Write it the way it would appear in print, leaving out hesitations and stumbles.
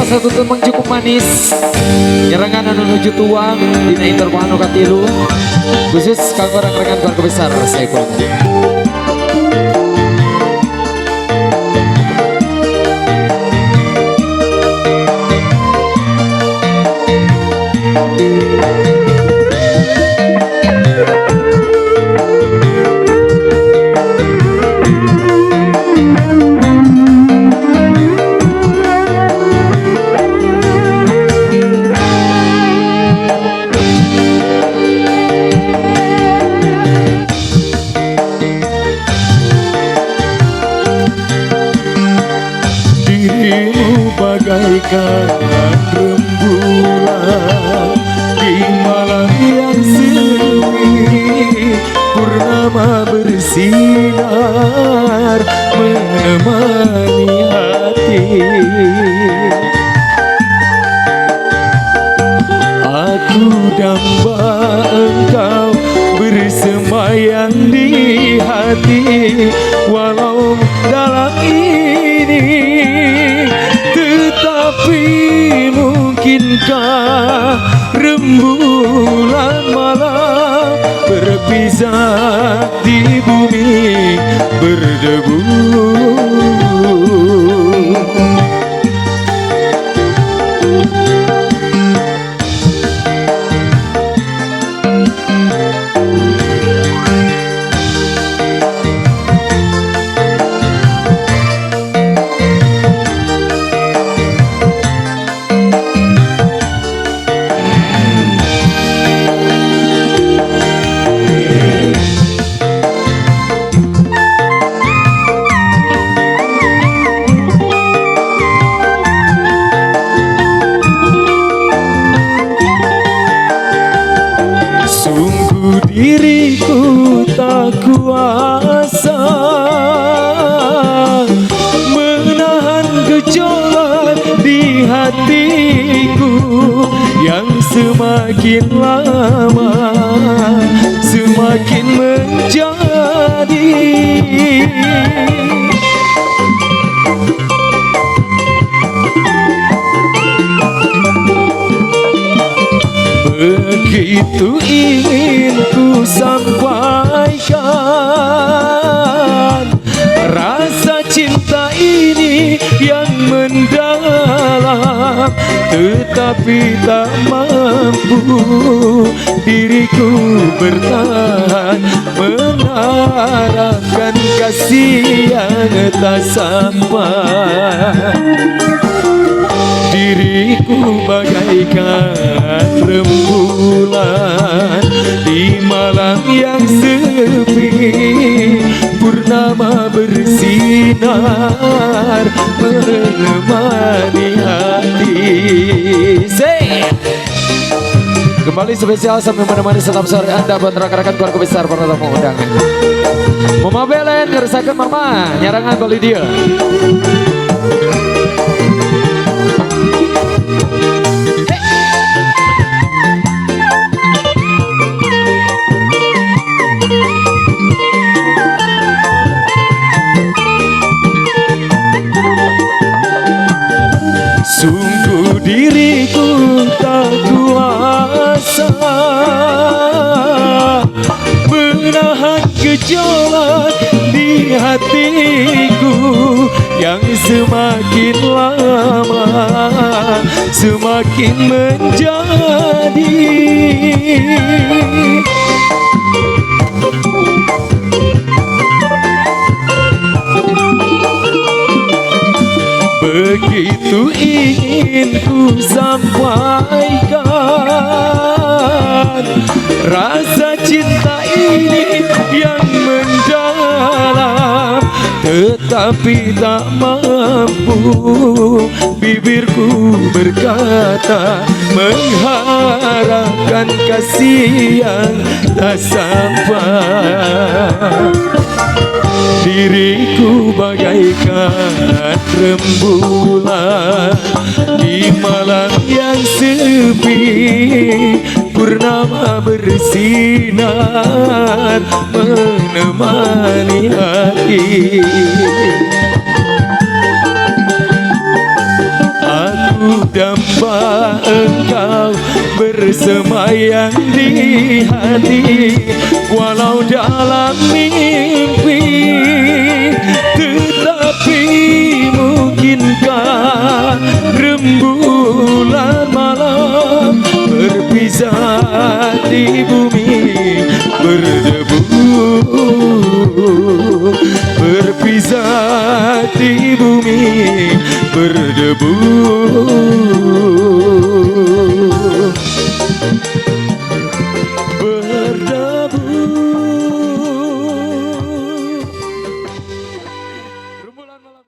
salah satu teman cukup manis nyerangan menuju tuang dina interpano katilu khusus kanggo rekan-rekan keluarga besar Saiful. Bagaikan rembulan di malam yang sepi, purnama bersinar menemani hati. Aku damba engkau bersemayam di hati, walau dalam ini. Tapi mungkinkah rembulan malam berpisah di bumi berdebu? Diriku tak kuasa menahan gejolak di hatiku yang semakin lama semakin menjadi. Begitu ingin ku sampaikan rasa cinta ini yang mendalam, tetapi tak mampu diriku bertahan mengharapkan kasih yang tak sampai. Diriku bagaikan rembulan di malam yang sepi, purnama bersinar menemani hati. Kembali spesial sambil menemani setiap sore Anda buat rekan-rekan keluarga besar para tamu undangan. Mama Belen ngeresakan mama nyarangan bali dia. Sungguh diriku tak kuasa menahan gejolak di hatiku yang semakin lama semakin menjadi. Begitu ingin ku sampaikan rasa cinta ini yang mendalam, tetapi tak mampu bibirku berkata mengharapkan kasih yang tak sampai. Diriku bagaikan rembulan di malam yang sepi, purnama bersinar menemani hati. Aku damba engkau bersemayam di hati, walau dalam mimpi. Tetapi mungkinkah rembulan malam berpisah di bumi berdebu, berpisah di bumi berdebu.